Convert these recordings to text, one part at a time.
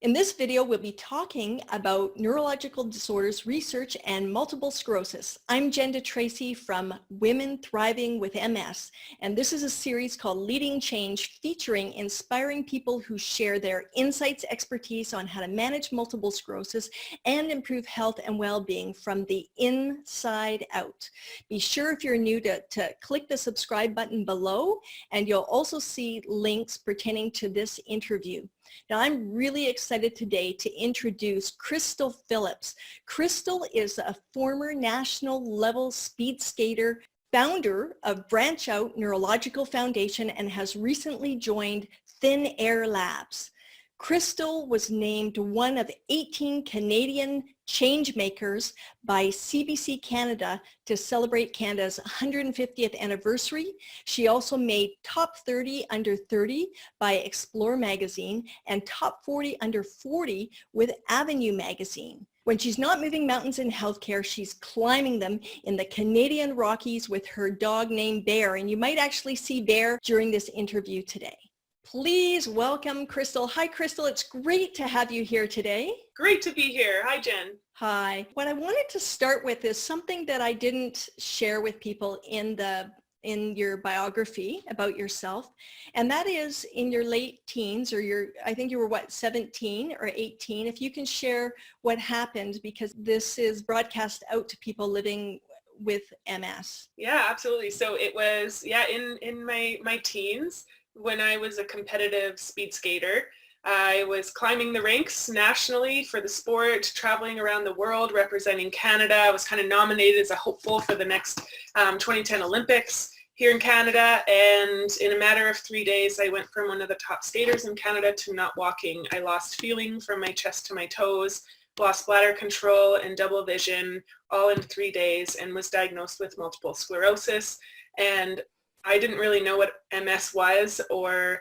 In this video, we'll be talking about neurological disorders research and multiple sclerosis. I'm Jen DeTracy from Women Thriving with MS, and this is a series called Leading Change, featuring inspiring people who share their insights, expertise on how to manage multiple sclerosis and improve health and well-being from the inside out. Be sure, if you're new, to click the subscribe button below, and you'll also see links pertaining to this interview. Now, I'm really excited today to introduce Crystal Phillips. Crystal is a former national level speed skater, founder of Branch Out Neurological Foundation, and has recently joined Thin Air Labs. Crystal was named one of 18 Canadian change makers by CBC Canada to celebrate Canada's 150th anniversary. She also made Top 30 Under 30 by Explore magazine and Top 40 Under 40 with Avenue magazine. When she's not moving mountains in healthcare, she's climbing them in the Canadian Rockies with her dog named Bear, and you might actually see Bear during this interview today. Please welcome Crystal. Hi, Crystal. It's great to have you here today. Great to be here. Hi, Jen. Hi. What I wanted to start with is something that I didn't share with people in your biography about yourself, and that is in your late teens, or I think you were 17 or 18. If you can share what happened, because this is broadcast out to people living with MS. Yeah, absolutely. So it was, in my teens, when I was a competitive speed skater. I was climbing the ranks nationally for the sport, traveling around the world representing Canada. I was kind of nominated as a hopeful for the next 2010 Olympics here in Canada. And in a matter of 3 days, I went from one of the top skaters in Canada to not walking. I lost feeling from my chest to my toes, lost bladder control and double vision all in 3 days, and was diagnosed with multiple sclerosis. And I didn't really know what MS was, or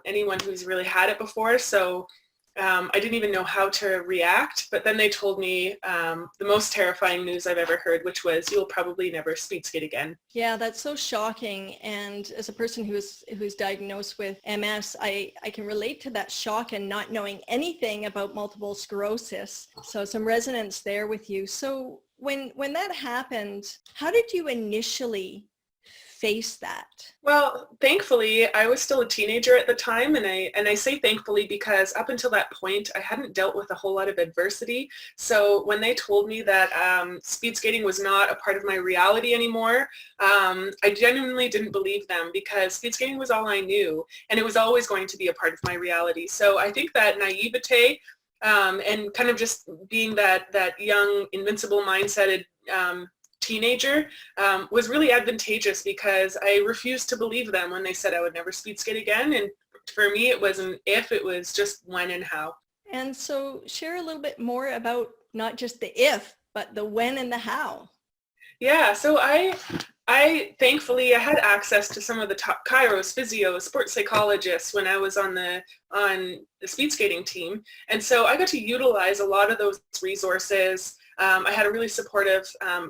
anyone who's really had it before. So I didn't even know how to react. But then they told me the most terrifying news I've ever heard, which was, you'll probably never speed skate again. Yeah, that's so shocking. And as a person who's diagnosed with MS, I can relate to that shock and not knowing anything about multiple sclerosis. So some resonance there with you. So when that happened, how did you initially face that? Well, thankfully, I was still a teenager at the time, and I say thankfully because up until that point, I hadn't dealt with a whole lot of adversity. So when they told me that speed skating was not a part of my reality anymore, I genuinely didn't believe them, because speed skating was all I knew, and it was always going to be a part of my reality. So I think that naivete and kind of just being that young, invincible mindseted teenager was really advantageous, because I refused to believe them when they said I would never speed skate again. And for me, it wasn't if, it was just when and how. And so share a little bit more about not just the if, but the when and the how. Yeah, so I thankfully, I had access to some of the top chiros, physios, sports psychologists when I was on the speed skating team. And so I got to utilize a lot of those resources. I had a really supportive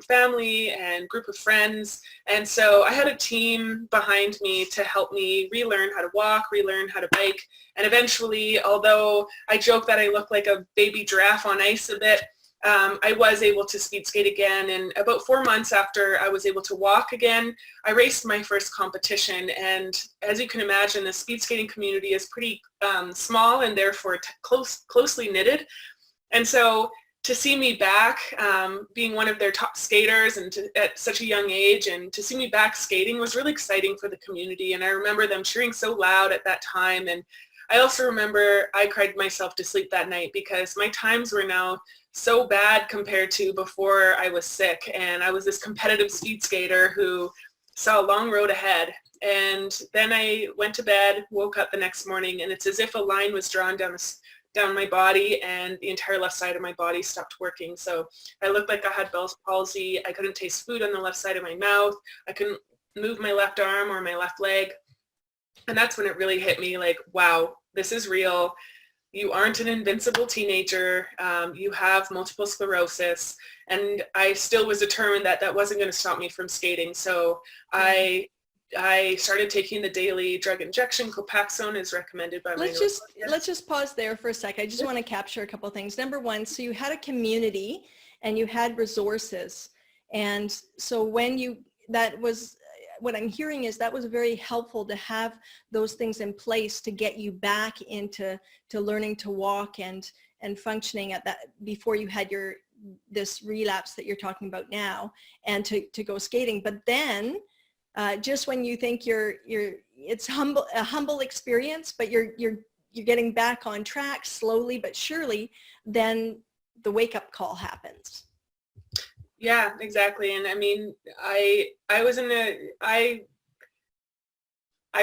family and group of friends, and so I had a team behind me to help me relearn how to walk, relearn how to bike, and eventually, although I joke that I look like a baby giraffe on ice a bit, I was able to speed skate again. And about 4 months after I was able to walk again, I raced my first competition. And as you can imagine, the speed skating community is pretty small and therefore closely knitted. And so to see me back, being one of their top skaters and at such a young age, and to see me back skating was really exciting for the community. And I remember them cheering so loud at that time. And I also remember I cried myself to sleep that night, because my times were now so bad compared to before I was sick. And I was this competitive speed skater who saw a long road ahead. And then I went to bed, woke up the next morning, and it's as if a line was drawn down my body, and the entire left side of my body stopped working. So I looked like I had Bell's palsy. I couldn't taste food on the left side of my mouth. I couldn't move my left arm or my left leg. And that's when it really hit me, like, wow, this is real. You aren't an invincible teenager. You have multiple sclerosis. And I still was determined that that wasn't going to stop me from skating. So I I started taking the daily drug injection. Copaxone is recommended by my let's just pause there for a sec. I just want to capture a couple of things. Number one, so you had a community and you had resources. And so that was, what I'm hearing is that was very helpful to have those things in place to get you back into learning to walk and functioning at that before you had this relapse that you're talking about now, and to go skating. But then just when you think it's a humble experience, but you're getting back on track slowly but surely, then the wake-up call happens. Yeah, exactly. And I mean, I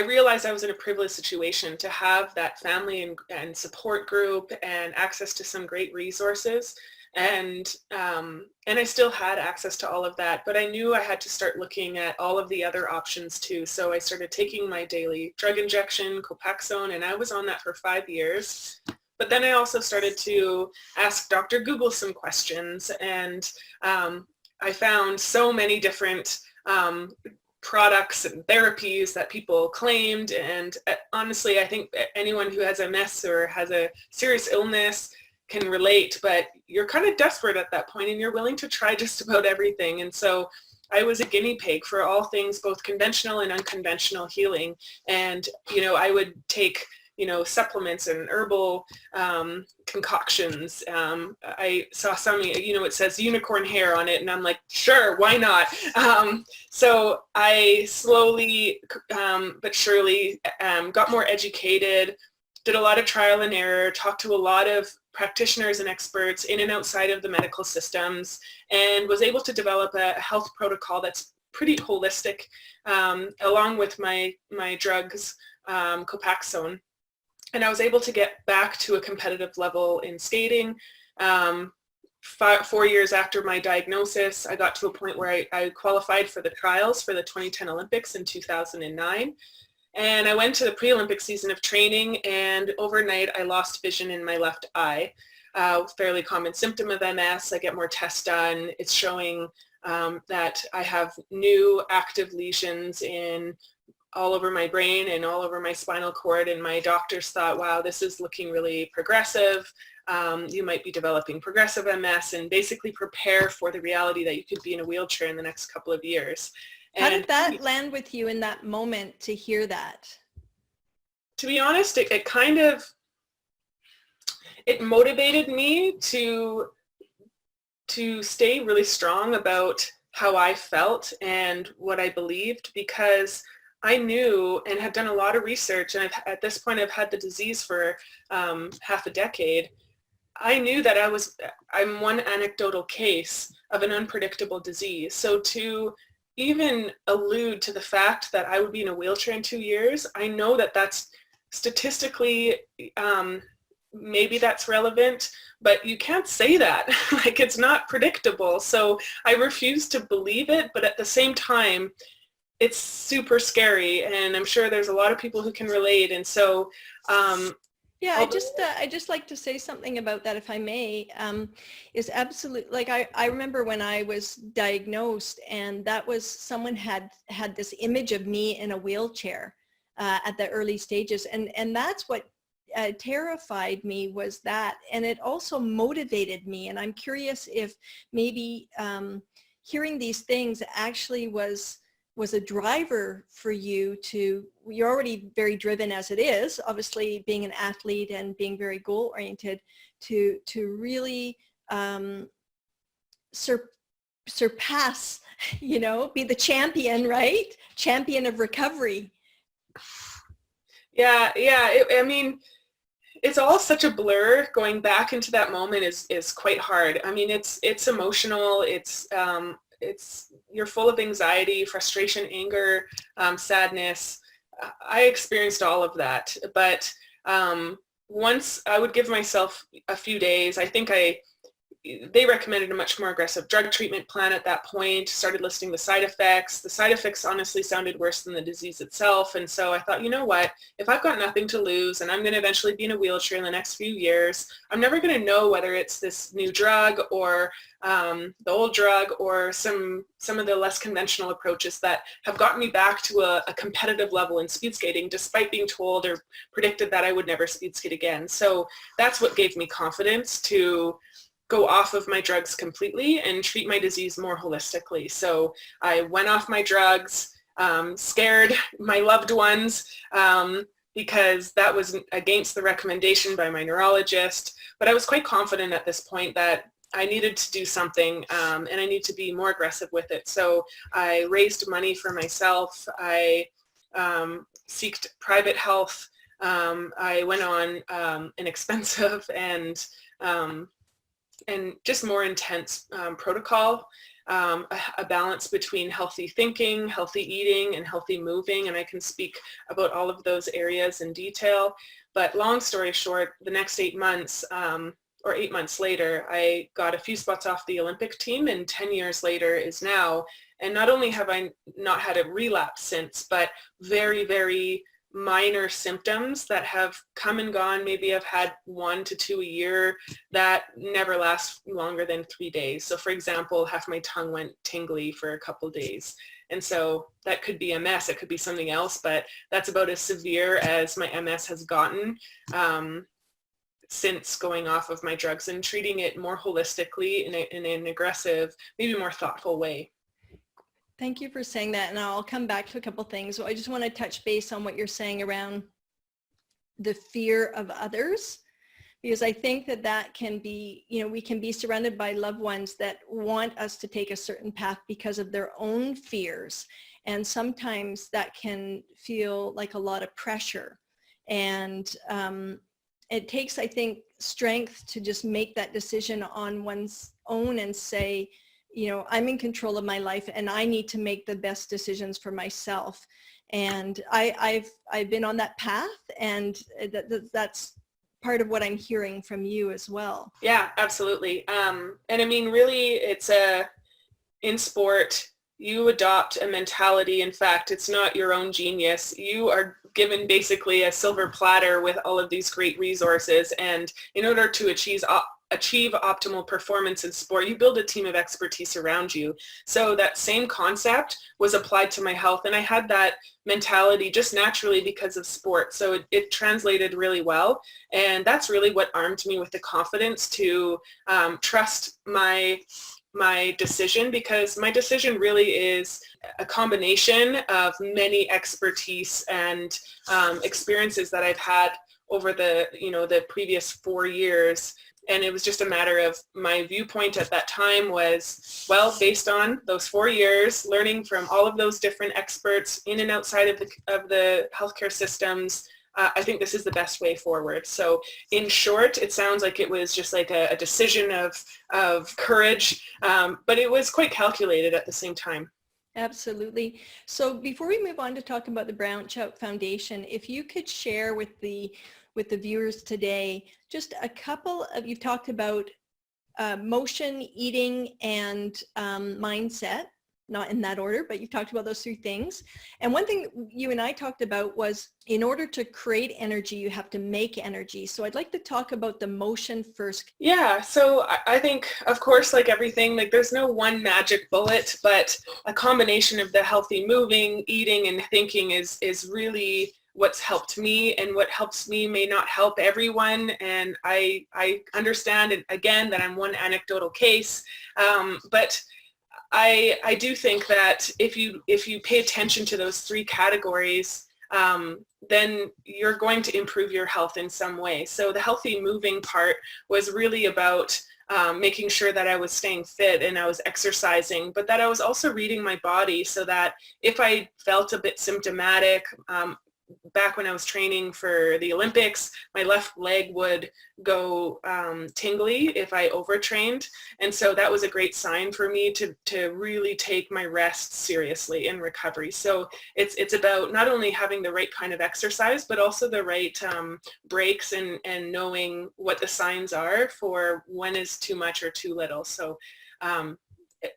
realized I was in a privileged situation to have that family and support group and access to some great resources. And I still had access to all of that, but I knew I had to start looking at all of the other options too. So I started taking my daily drug injection, Copaxone, and I was on that for 5 years. But then I also started to ask Dr. Google some questions, and I found so many different products and therapies that people claimed. And honestly, I think anyone who has MS or has a serious illness can relate, but you're kind of desperate at that point and you're willing to try just about everything. And so I was a guinea pig for all things, both conventional and unconventional healing. And, I would take, supplements and herbal concoctions. I saw some, it says unicorn hair on it, and I'm like, sure, why not? So I slowly but surely got more educated, did a lot of trial and error, talked to a lot of practitioners and experts in and outside of the medical systems, and was able to develop a health protocol that's pretty holistic, along with my drugs, Copaxone. And I was able to get back to a competitive level in skating. 4 years after my diagnosis, I got to a point where I qualified for the trials for the 2010 Olympics in 2009. And I went to the pre-Olympic season of training, and overnight I lost vision in my left eye. Fairly common symptom of MS. I get more tests done. It's showing that I have new active lesions all over my brain and all over my spinal cord, and my doctors thought, wow, this is looking really progressive. You might be developing progressive MS, and basically prepare for the reality that you could be in a wheelchair in the next couple of years. How did that land with you in that moment to hear that? To be honest, it kind of, it motivated me to stay really strong about how I felt and what I believed, because I knew and had done a lot of research, and at this point I've had the disease for half a decade. I knew that I'm one anecdotal case of an unpredictable disease. So to even allude to the fact that I would be in a wheelchair in 2 years, I know that that's statistically, maybe that's relevant, but you can't say that. Like, it's not predictable. So I refuse to believe it, but at the same time, it's super scary, and I'm sure there's a lot of people who can relate. And so, yeah, I just like to say something about that, if I may. Is absolutely, like, I remember when I was diagnosed, and that was, someone had this image of me in a wheelchair at the early stages, and that's what terrified me, was that, and it also motivated me. And I'm curious if maybe hearing these things actually was a driver for you you're already very driven as it is, obviously being an athlete and being very goal oriented, to really surpass, be the champion, right? Champion of recovery. Yeah. I mean, it's all such a blur. Going back into that moment is quite hard. I mean, it's emotional. You're full of anxiety, frustration, anger, sadness. I experienced all of that. But once I would give myself a few days, I think I they recommended a much more aggressive drug treatment plan at that point, started listing the side effects. The side effects honestly sounded worse than the disease itself. And so I thought, you know what, if I've got nothing to lose and I'm going to eventually be in a wheelchair in the next few years, I'm never going to know whether it's this new drug or the old drug or some of the less conventional approaches that have gotten me back to a competitive level in speed skating, despite being told or predicted that I would never speed skate again. So that's what gave me confidence to go off of my drugs completely and treat my disease more holistically. So I went off my drugs, scared my loved ones, because that was against the recommendation by my neurologist. But I was quite confident at this point that I needed to do something, and I need to be more aggressive with it. So I raised money for myself. I seeked private health. I went on an expensive and just more intense protocol, a balance between healthy thinking, healthy eating, and healthy moving. And I can speak about all of those areas in detail. But long story short, the next 8 months, or 8 months later, I got a few spots off the Olympic team, and 10 years later is now. And not only have I not had a relapse since, but very, very minor symptoms that have come and gone. Maybe I've had 1 to 2 a year that never last longer than 3 days. So for example, half my tongue went tingly for a couple days. And so that could be MS, it could be something else, but that's about as severe as my MS has gotten since going off of my drugs and treating it more holistically in an aggressive, maybe more thoughtful way. Thank you for saying that, and I'll come back to a couple things. So I just want to touch base on what you're saying around the fear of others, because I think that can be, we can be surrounded by loved ones that want us to take a certain path because of their own fears, and sometimes that can feel like a lot of pressure, and it takes, I think, strength to just make that decision on one's own and say, I'm in control of my life and I need to make the best decisions for myself. And I've been on that path, and that's part of what I'm hearing from you as well. Yeah, absolutely. And I mean, really, it's in sport, you adopt a mentality. In fact, it's not your own genius. You are given basically a silver platter with all of these great resources. And in order to achieve optimal performance in sport, you build a team of expertise around you. So that same concept was applied to my health, and I had that mentality just naturally because of sport. So it translated really well, and that's really what armed me with the confidence to trust my decision, because my decision really is a combination of many expertise and experiences that I've had over the previous 4 years. And it was just a matter of my viewpoint at that time was, well, based on those 4 years, learning from all of those different experts in and outside of the healthcare systems, I think this is the best way forward. So in short, it sounds like it was just like a decision of courage, but it was quite calculated at the same time. Absolutely. So before we move on to talk about the Branch Out Foundation, if you could share with the viewers today, just a couple of, you've talked about motion, eating, and mindset, not in that order, but you've talked about those 3 things. And one thing you and I talked about was, in order to create energy, you have to make energy. So I'd like to talk about the motion first. Yeah, so I think, of course, like everything, like there's no one magic bullet, but a combination of the healthy moving, eating, and thinking is really what's helped me, and what helps me may not help everyone. And I understand, and again, that I'm one anecdotal case, but I do think that if you pay attention to those 3 categories, then you're going to improve your health in some way. So the healthy moving part was really about making sure that I was staying fit and I was exercising, but that I was also reading my body, so that if I felt a bit symptomatic, back when I was training for the Olympics, my left leg would go tingly if I overtrained. And so that was a great sign for me to really take my rest seriously in recovery. So it's about not only having the right kind of exercise, but also the right breaks and knowing what the signs are for when is too much or too little. So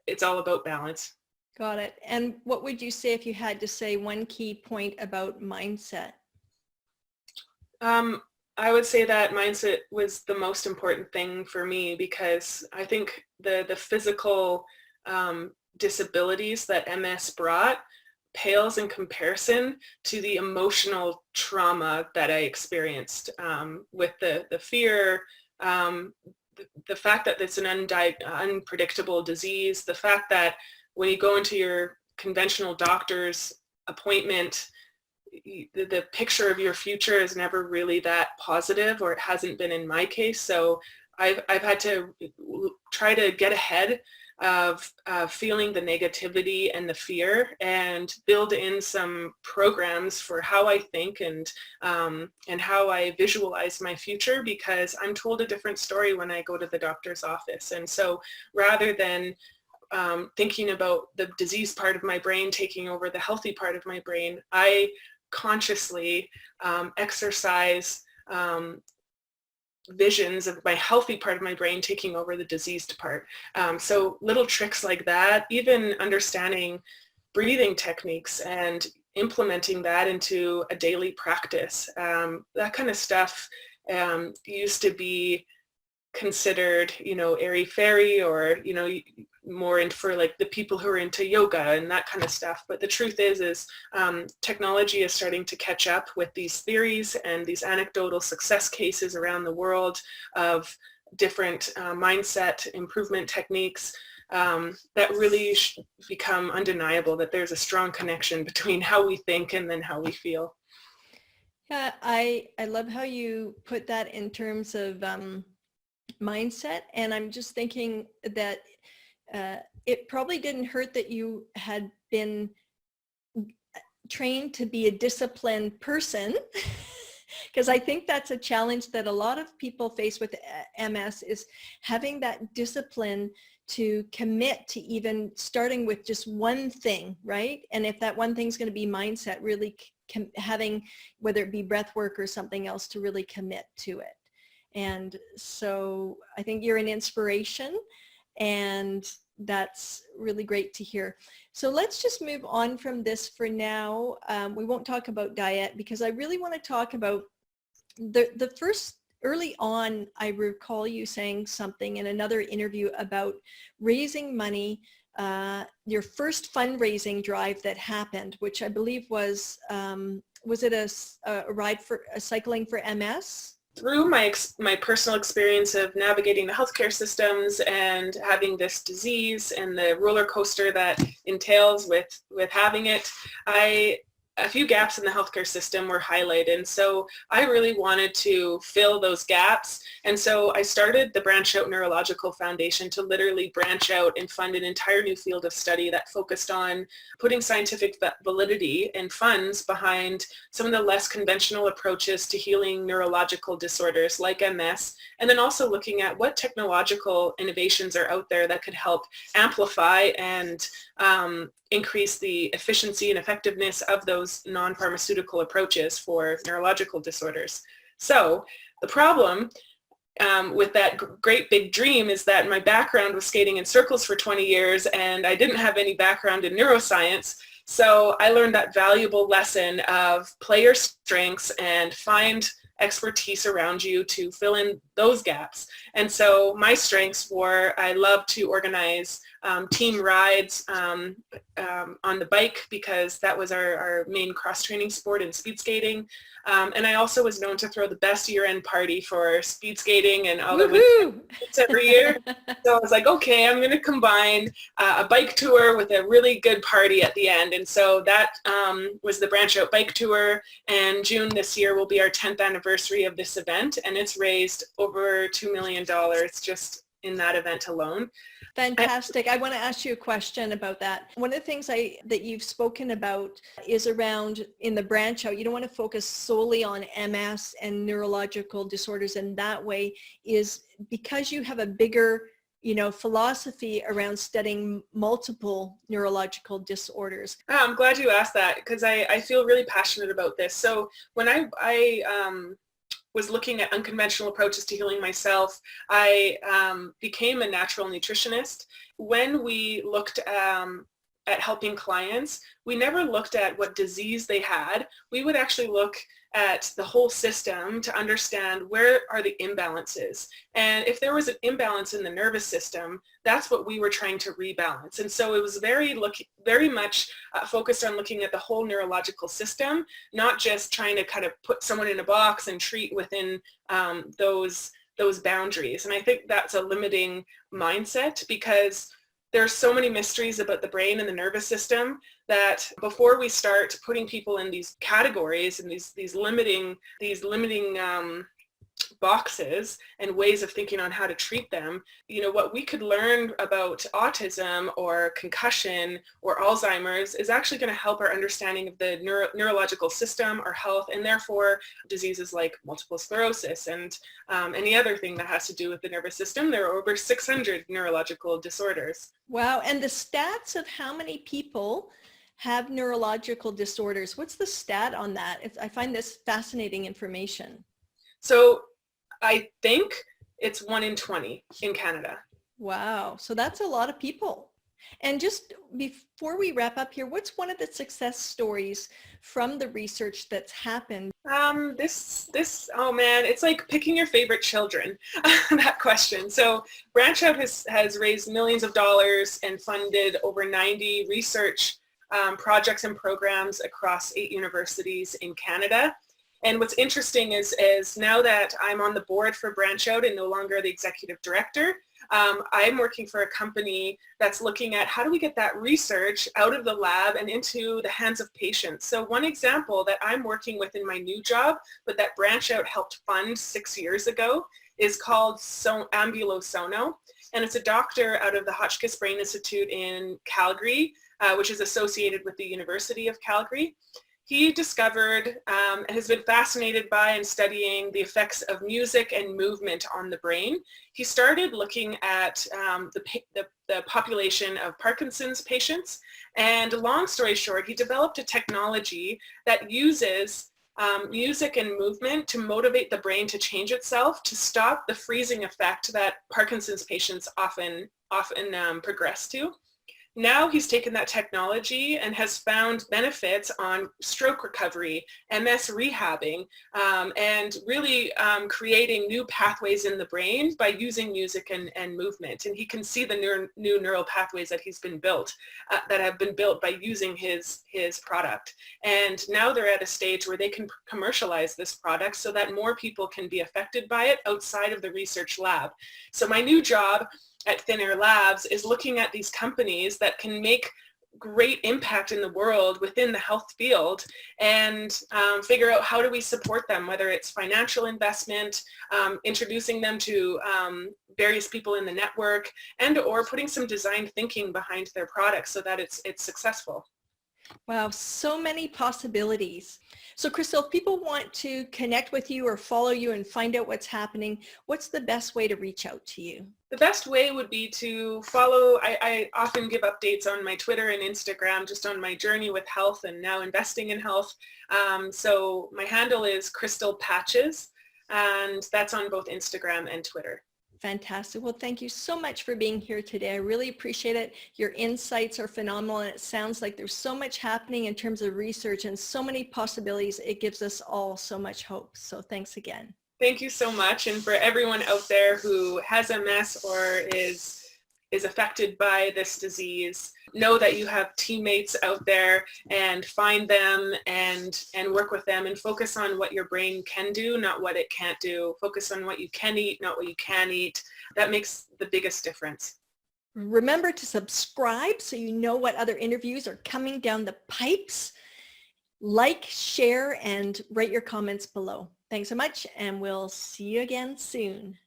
it's all about balance. Got it. And what would you say if you had to say one key point about mindset? I would say that mindset was the most important thing for me, because I think the physical disabilities that MS brought pales in comparison to the emotional trauma that I experienced with the fear, the fact that it's an unpredictable disease, the fact that when you go into your conventional doctor's appointment, the picture of your future is never really that positive, or it hasn't been in my case. So I've had to try to get ahead of feeling the negativity and the fear, and build in some programs for how I think and how I visualize my future, because I'm told a different story when I go to the doctor's office. And so rather than thinking about the disease part of my brain taking over the healthy part of my brain, I consciously exercise visions of my healthy part of my brain taking over the diseased part. So little tricks like that, even understanding breathing techniques and implementing that into a daily practice, that kind of stuff used to be considered, airy-fairy, or, more into for like the people who are into yoga and that kind of stuff. But the truth is technology is starting to catch up with these theories and these anecdotal success cases around the world of different mindset improvement techniques that really become undeniable, that there's a strong connection between how we think and then how we feel. Yeah, I love how you put that in terms of mindset. And I'm just thinking that it probably didn't hurt that you had been trained to be a disciplined person, because I think that's a challenge that a lot of people face with MS, is having that discipline to commit to even starting with just one thing, right? And if that one thing is going to be mindset, really having, whether it be breath work or something else, to really commit to it. And so I think you're an inspiration, and that's really great to hear. So let's just move on from this for now. We won't talk about diet, because I really want to talk about the first, early on, I recall you saying something in another interview about raising money, your first fundraising drive that happened, which I believe was it a ride for cycling for MS? Through my personal experience of navigating the healthcare systems and having this disease and the roller coaster that entails with having it, a few gaps in the healthcare system were highlighted. And so I really wanted to fill those gaps. And so I started the Branch Out Neurological Foundation to literally branch out and fund an entire new field of study that focused on putting scientific validity and funds behind some of the less conventional approaches to healing neurological disorders like MS, and then also looking at what technological innovations are out there that could help amplify and increase the efficiency and effectiveness of those non-pharmaceutical approaches for neurological disorders. So the problem with that great big dream is that my background was skating in circles for 20 years, and I didn't have any background in neuroscience. So I learned that valuable lesson of play your strengths and find expertise around you to fill in those gaps. And so my strengths were, I love to organize team rides on the bike, because that was our main cross-training sport in speed skating. And I also was known to throw the best year-end party for speed skating and all of it every year. So I was like, okay, I'm going to combine a bike tour with a really good party at the end. And so that was the Branch Out Bike Tour. And June this year will be our 10th anniversary of this event. And it's raised over $2 million just in that event alone. Fantastic. I want to ask you a question about that. One of the things that you've spoken about is around in the branch out, you don't want to focus solely on MS and neurological disorders in that way, is because you have a bigger philosophy around studying multiple neurological disorders. I'm glad you asked that because I feel really passionate about this. So when I was looking at unconventional approaches to healing myself, I became a natural nutritionist. When we looked at helping clients, we never looked at what disease they had. We would actually look at the whole system to understand where are the imbalances. And if there was an imbalance in the nervous system, that's what we were trying to rebalance. And so it was very much focused on looking at the whole neurological system, not just trying to kind of put someone in a box and treat within those boundaries. And I think that's a limiting mindset because there's so many mysteries about the brain and the nervous system that before we start putting people in these categories and these limiting boxes and ways of thinking on how to treat them, what we could learn about autism or concussion or Alzheimer's is actually going to help our understanding of the neurological system, our health, and therefore diseases like multiple sclerosis and any other thing that has to do with the nervous system. There are over 600 neurological disorders. Wow. And the stats of how many people have neurological disorders, what's the stat on that? I find this fascinating information. So I think it's 1 in 20 in Canada. Wow. So that's a lot of people. And just before we wrap up here, what's one of the success stories from the research that's happened? Oh man, it's like picking your favorite children, that question. So Branch Out has raised millions of dollars and funded over 90 research projects and programs across 8 universities in Canada. And what's interesting is now that I'm on the board for Branch Out and no longer the executive director, I'm working for a company that's looking at how do we get that research out of the lab and into the hands of patients. So one example that I'm working with in my new job, but that Branch Out helped fund 6 years ago, is called Ambulosono. And it's a doctor out of the Hotchkiss Brain Institute in Calgary, which is associated with the University of Calgary. He discovered and has been fascinated by and studying the effects of music and movement on the brain. He started looking at the population of Parkinson's patients, and long story short, he developed a technology that uses music and movement to motivate the brain to change itself to stop the freezing effect that Parkinson's patients often progress to. Now he's taken that technology and has found benefits on stroke recovery, MS rehabbing, and really creating new pathways in the brain by using music and movement. And he can see the new neural pathways that have been built by using his product. And now they're at a stage where they can commercialize this product so that more people can be affected by it outside of the research lab. So my new job at Thin Air Labs is looking at these companies that can make great impact in the world within the health field and figure out how do we support them, whether it's financial investment, introducing them to various people in the network, and or putting some design thinking behind their products so that it's successful. Wow, so many possibilities. So Crystal, if people want to connect with you or follow you and find out what's happening, what's the best way to reach out to you? The best way would be to follow. I often give updates on my Twitter and Instagram just on my journey with health and now investing in health. So my handle is Crystal Patches, and that's on both Instagram and Twitter. Fantastic. Well, thank you so much for being here today. I really appreciate it. Your insights are phenomenal, and it sounds like there's so much happening in terms of research and so many possibilities. It gives us all so much hope. So thanks again. Thank you so much. And for everyone out there who has MS or is affected by this disease, know that you have teammates out there, and find them and work with them and focus on what your brain can do, not what it can't do. Focus on what you can eat, not what you can eat. That makes the biggest difference. Remember to subscribe so you know what other interviews are coming down the pipes. Like, share, and write your comments below. Thanks so much, and we'll see you again soon.